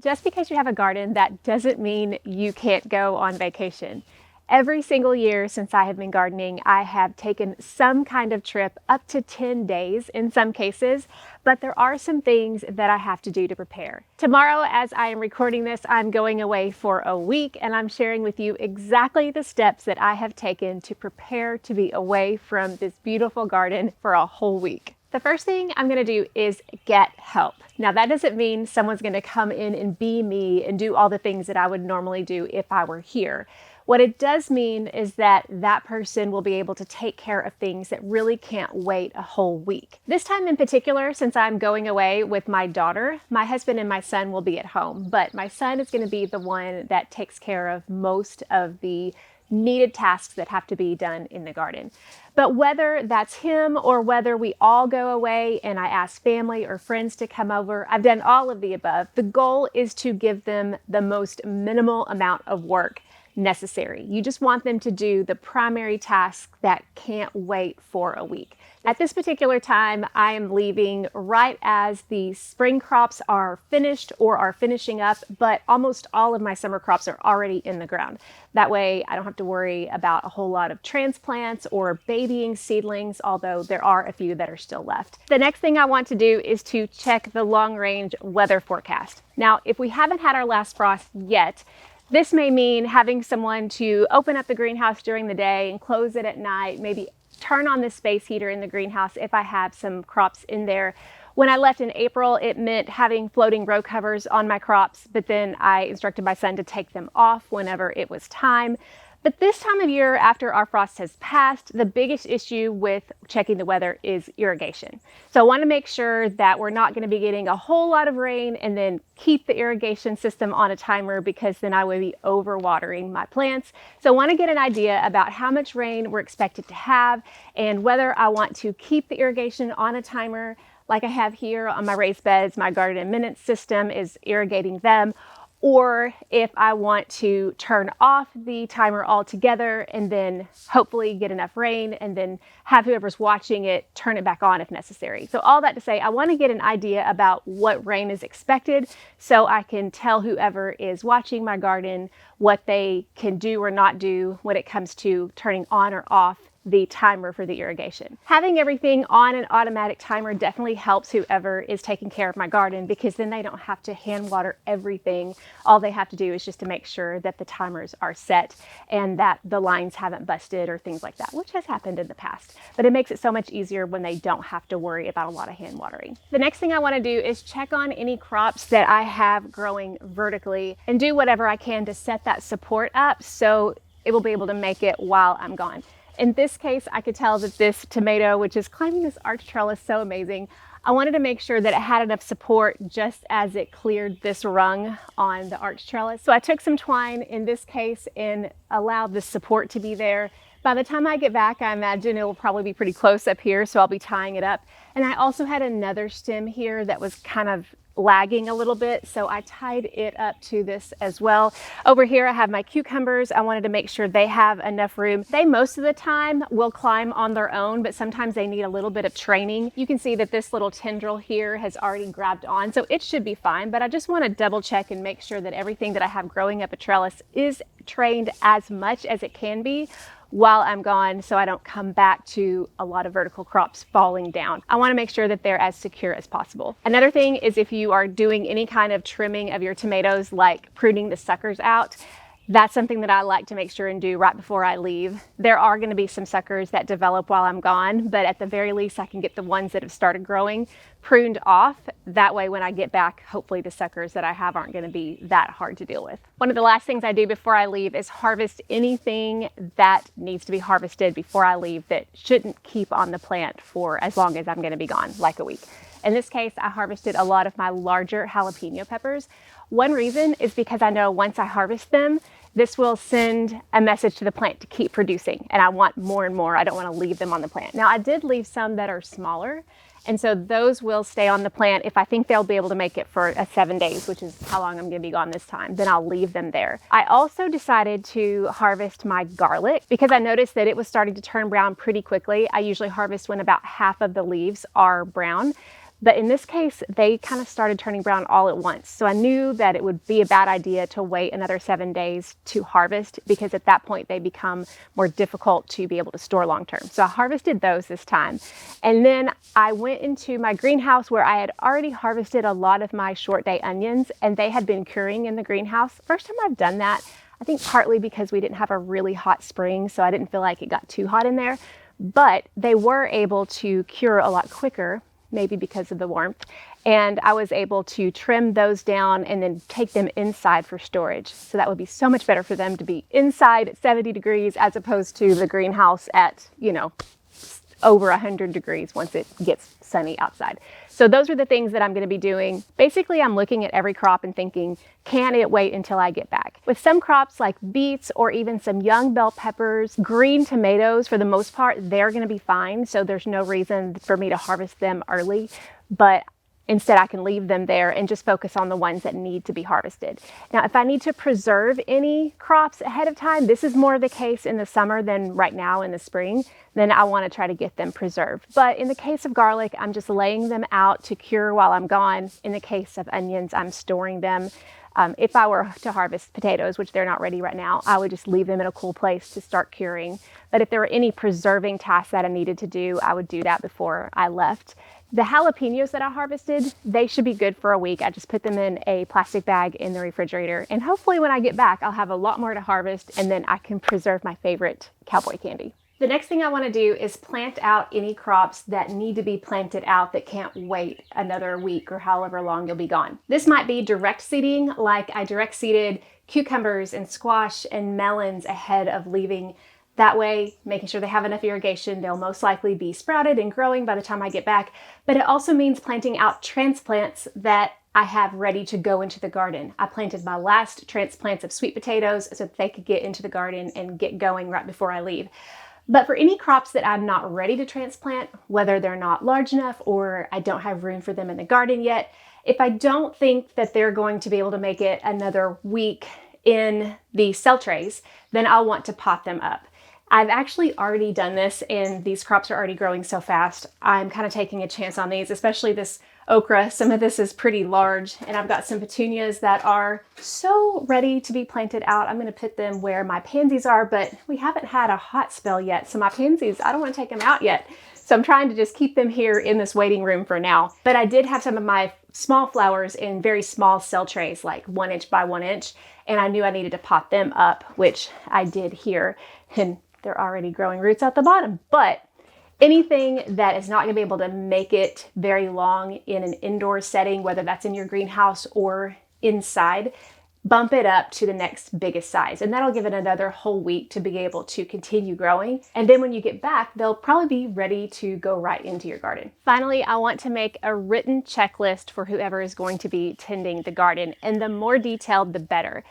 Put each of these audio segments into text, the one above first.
Just because you have a garden, that doesn't mean you can't go on vacation. Every single year since I have been gardening, I have taken some kind of trip, up to 10 days in some cases, but there are some things that I have to do to prepare. Tomorrow, as I am recording this, I'm going away for a week, and I'm sharing with you exactly the steps that I have taken to prepare to be away from this beautiful garden for a whole week. The first thing I'm going to do is get help. Now, that doesn't mean someone's going to come in and be me and do all the things that I would normally do if I were here. What it does mean is that that person will be able to take care of things that really can't wait a whole week. This time in particular, since I'm going away with my daughter, my husband and my son will be at home, but my son is going to be the one that takes care of most of the needed tasks that have to be done in the garden. But whether that's him or whether we all go away and I ask family or friends to come over, I've done all of the above. The goal is to give them the most minimal amount of work necessary. You just want them to do the primary tasks that can't wait for a week. At this particular time, I am leaving right as the spring crops are finished or are finishing up, but almost all of my summer crops are already in the ground. That way, I don't have to worry about a whole lot of transplants or babying seedlings, although there are a few that are still left. The next thing I want to do is to check the long-range weather forecast. Now, if we haven't had our last frost yet, this may mean having someone to open up the greenhouse during the day and close it at night, maybe turn on the space heater in the greenhouse if I have some crops in there. When I left in April, it meant having floating row covers on my crops, but then I instructed my son to take them off whenever it was time. But this time of year, after our frost has passed, the biggest issue with checking the weather is irrigation. So I want to make sure that we're not going to be getting a whole lot of rain and then keep the irrigation system on a timer, because then I would be overwatering my plants. So I want to get an idea about how much rain we're expected to have and whether I want to keep the irrigation on a timer like I have here on my raised beds. My Garden in Minutes system is irrigating them. Or if I want to turn off the timer altogether and then hopefully get enough rain and then have whoever's watching it turn it back on if necessary. So all that to say, I want to get an idea about what rain is expected so I can tell whoever is watching my garden what they can do or not do when it comes to turning on or off the timer for the irrigation. Having everything on an automatic timer definitely helps whoever is taking care of my garden, because then they don't have to hand water everything. All they have to do is just to make sure that the timers are set and that the lines haven't busted or things like that, which has happened in the past. But it makes it so much easier when they don't have to worry about a lot of hand watering. The next thing I want to do is check on any crops that I have growing vertically and do whatever I can to set that support up so it will be able to make it while I'm gone. In this case, I could tell that this tomato, which is climbing this arch trellis so amazing, I wanted to make sure that it had enough support just as it cleared this rung on the arch trellis. So I took some twine in this case and allowed the support to be there. By the time I get back, I imagine it will probably be pretty close up here, so I'll be tying it up. And I also had another stem here that was kind of lagging a little bit, so I tied it up to this as well. Over here I have my cucumbers. I wanted to make sure they have enough room. They most of the time will climb on their own, but sometimes they need a little bit of training. You can see that this little tendril here has already grabbed on, so it should be fine, but I just want to double check and make sure that everything that I have growing up a trellis is trained as much as it can be while I'm gone, so I don't come back to a lot of vertical crops falling down. I want to make sure that they're as secure as possible. Another thing is, if you are doing any kind of trimming of your tomatoes, like pruning the suckers out, that's something that I like to make sure and do right before I leave. There are going to be some suckers that develop while I'm gone, but at the very least I can get the ones that have started growing pruned off. That way when I get back, hopefully the suckers that I have aren't going to be that hard to deal with. One of the last things I do before I leave is harvest anything that needs to be harvested before I leave that shouldn't keep on the plant for as long as I'm going to be gone, like a week. In this case, I harvested a lot of my larger jalapeno peppers. One reason is because I know once I harvest them, this will send a message to the plant to keep producing, and I want more and more. I don't want to leave them on the plant. Now, I did leave some that are smaller, and so those will stay on the plant. If I think they'll be able to make it for 7 days, which is how long I'm going to be gone this time, then I'll leave them there. I also decided to harvest my garlic because I noticed that it was starting to turn brown pretty quickly. I usually harvest when about half of the leaves are brown. But in this case, they kind of started turning brown all at once. So I knew that it would be a bad idea to wait another 7 days to harvest, because at that point they become more difficult to be able to store long term. So I harvested those this time. And then I went into my greenhouse where I had already harvested a lot of my short day onions, and they had been curing in the greenhouse. First time I've done that. I think partly because we didn't have a really hot spring, so I didn't feel like it got too hot in there. But they were able to cure a lot quicker, maybe because of the warmth. And I was able to trim those down and then take them inside for storage. So that would be so much better for them to be inside at 70 degrees as opposed to the greenhouse at, over 100 degrees once it gets sunny outside. So those are the things that I'm going to be doing. Basically, I'm looking at every crop and thinking, can it wait until I get back? With some crops like beets or even some young bell peppers, green tomatoes, for the most part, they're going to be fine. So there's no reason for me to harvest them early. But instead, I can leave them there and just focus on the ones that need to be harvested. Now, if I need to preserve any crops ahead of time, this is more the case in the summer than right now in the spring, then I want to try to get them preserved. But in the case of garlic, I'm just laying them out to cure while I'm gone. In the case of onions, I'm storing them. If I were to harvest potatoes, which they're not ready right now, I would just leave them in a cool place to start curing. But if there were any preserving tasks that I needed to do, I would do that before I left. The jalapenos that I harvested, they should be good for a week. I just put them in a plastic bag in the refrigerator. And hopefully when I get back, I'll have a lot more to harvest, and then I can preserve my favorite cowboy candy. The next thing I want to do is plant out any crops that need to be planted out that can't wait another week or however long you'll be gone. This might be direct seeding, like I direct seeded cucumbers and squash and melons ahead of leaving. That way, making sure they have enough irrigation, they'll most likely be sprouted and growing by the time I get back. But it also means planting out transplants that I have ready to go into the garden. I planted my last transplants of sweet potatoes so that they could get into the garden and get going right before I leave. But for any crops that I'm not ready to transplant, whether they're not large enough or I don't have room for them in the garden yet, if I don't think that they're going to be able to make it another week in the cell trays, then I'll want to pot them up. I've actually already done this, and these crops are already growing so fast. I'm kind of taking a chance on these, especially this okra. Some of this is pretty large, and I've got some petunias that are so ready to be planted out. I'm going to put them where my pansies are, but we haven't had a hot spell yet. So my pansies, I don't want to take them out yet. So I'm trying to just keep them here in this waiting room for now. But I did have some of my small flowers in very small cell trays, like 1 inch by 1 inch. And I knew I needed to pot them up, which I did here. And they're already growing roots at the bottom. But anything that is not going to be able to make it very long in an indoor setting, whether that's in your greenhouse or inside, bump it up to the next biggest size. And that'll give it another whole week to be able to continue growing. And then when you get back, they'll probably be ready to go right into your garden. Finally, I want to make a written checklist for whoever is going to be tending the garden. And the more detailed, the better.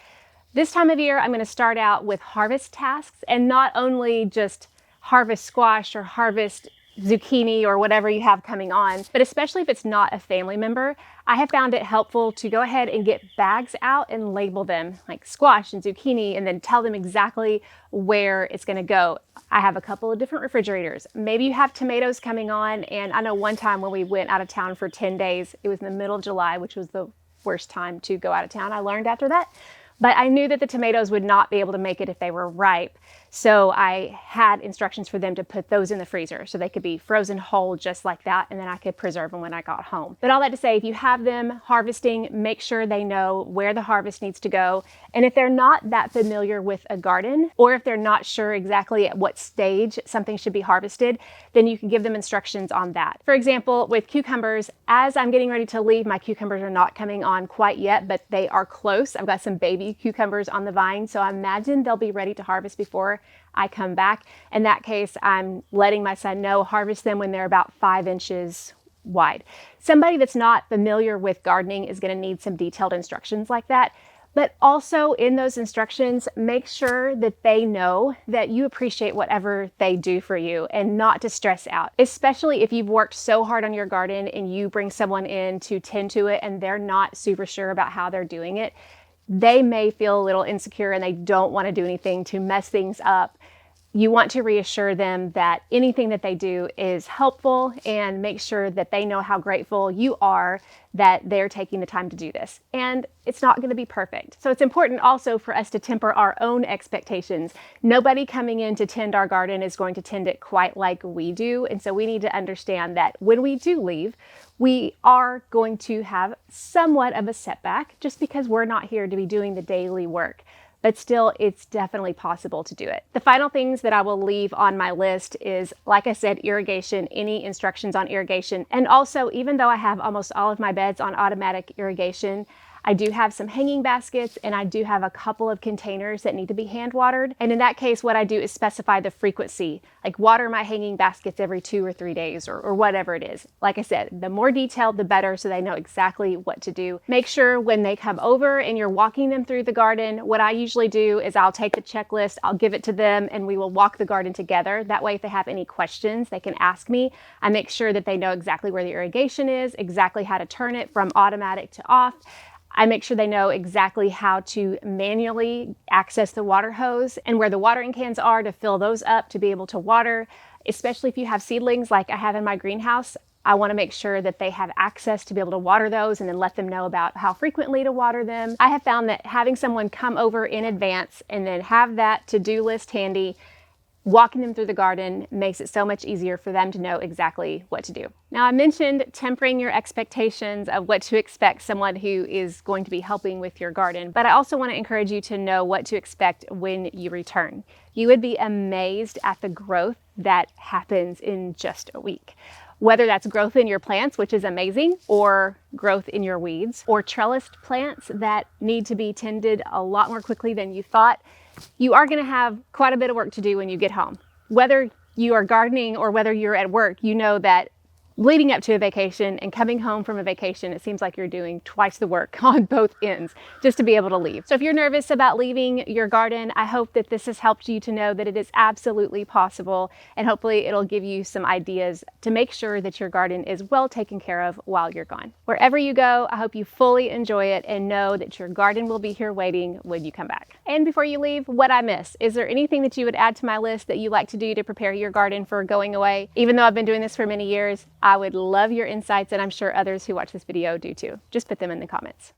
This time of year, I'm going to start out with harvest tasks, and not only just harvest squash or harvest zucchini or whatever you have coming on, but especially if it's not a family member, I have found it helpful to go ahead and get bags out and label them like squash and zucchini, and then tell them exactly where it's going to go. I have a couple of different refrigerators. Maybe you have tomatoes coming on, and I know one time when we went out of town for 10 days, it was in the middle of July, which was the worst time to go out of town. I learned after that. But I knew that the tomatoes would not be able to make it if they were ripe. So I had instructions for them to put those in the freezer so they could be frozen whole just like that, and then I could preserve them when I got home. But all that to say, if you have them harvesting, make sure they know where the harvest needs to go. And if they're not that familiar with a garden, or if they're not sure exactly at what stage something should be harvested, then you can give them instructions on that. For example, with cucumbers, as I'm getting ready to leave, my cucumbers are not coming on quite yet, but they are close. I've got some baby cucumbers on the vine, so I imagine they'll be ready to harvest before I come back. In that case, I'm letting my son know, harvest them when they're about 5 inches wide. Somebody that's not familiar with gardening is going to need some detailed instructions like that. But also in those instructions, make sure that they know that you appreciate whatever they do for you and not to stress out, especially if you've worked so hard on your garden and you bring someone in to tend to it and they're not super sure about how they're doing it. They may feel a little insecure and they don't want to do anything to mess things up. You want to reassure them that anything that they do is helpful and make sure that they know how grateful you are that they're taking the time to do this. And it's not going to be perfect. So it's important also for us to temper our own expectations. Nobody coming in to tend our garden is going to tend it quite like we do. And so we need to understand that when we do leave, we are going to have somewhat of a setback just because we're not here to be doing the daily work. But still, it's definitely possible to do it. The final things that I will leave on my list is, like I said, irrigation, any instructions on irrigation. And also, even though I have almost all of my beds on automatic irrigation, I do have some hanging baskets and I do have a couple of containers that need to be hand watered. And in that case, what I do is specify the frequency, like water my hanging baskets every 2 or 3 days or whatever it is. Like I said, the more detailed, the better, so they know exactly what to do. Make sure when they come over and you're walking them through the garden, what I usually do is I'll take the checklist, I'll give it to them, and we will walk the garden together. That way, if they have any questions, they can ask me. I make sure that they know exactly where the irrigation is, exactly how to turn it from automatic to off. I make sure they know exactly how to manually access the water hose and where the watering cans are to fill those up to be able to water, especially if you have seedlings like I have in my greenhouse. I want to make sure that they have access to be able to water those and then let them know about how frequently to water them. I have found that having someone come over in advance and then have that to-do list handy, walking them through the garden makes it so much easier for them to know exactly what to do. Now, I mentioned tempering your expectations of what to expect someone who is going to be helping with your garden, but I also want to encourage you to know what to expect when you return. You would be amazed at the growth that happens in just a week. Whether that's growth in your plants, which is amazing, or growth in your weeds, or trellised plants that need to be tended a lot more quickly than you thought, you are going to have quite a bit of work to do when you get home. Whether you are gardening or whether you're at work, you know that leading up to a vacation and coming home from a vacation, it seems like you're doing twice the work on both ends just to be able to leave. So if you're nervous about leaving your garden, I hope that this has helped you to know that it is absolutely possible, and hopefully it'll give you some ideas to make sure that your garden is well taken care of while you're gone. Wherever you go, I hope you fully enjoy it and know that your garden will be here waiting when you come back. And before you leave, what I miss? Is there anything that you would add to my list that you like to do to prepare your garden for going away? Even though I've been doing this for many years, I would love your insights, and I'm sure others who watch this video do too. Just put them in the comments.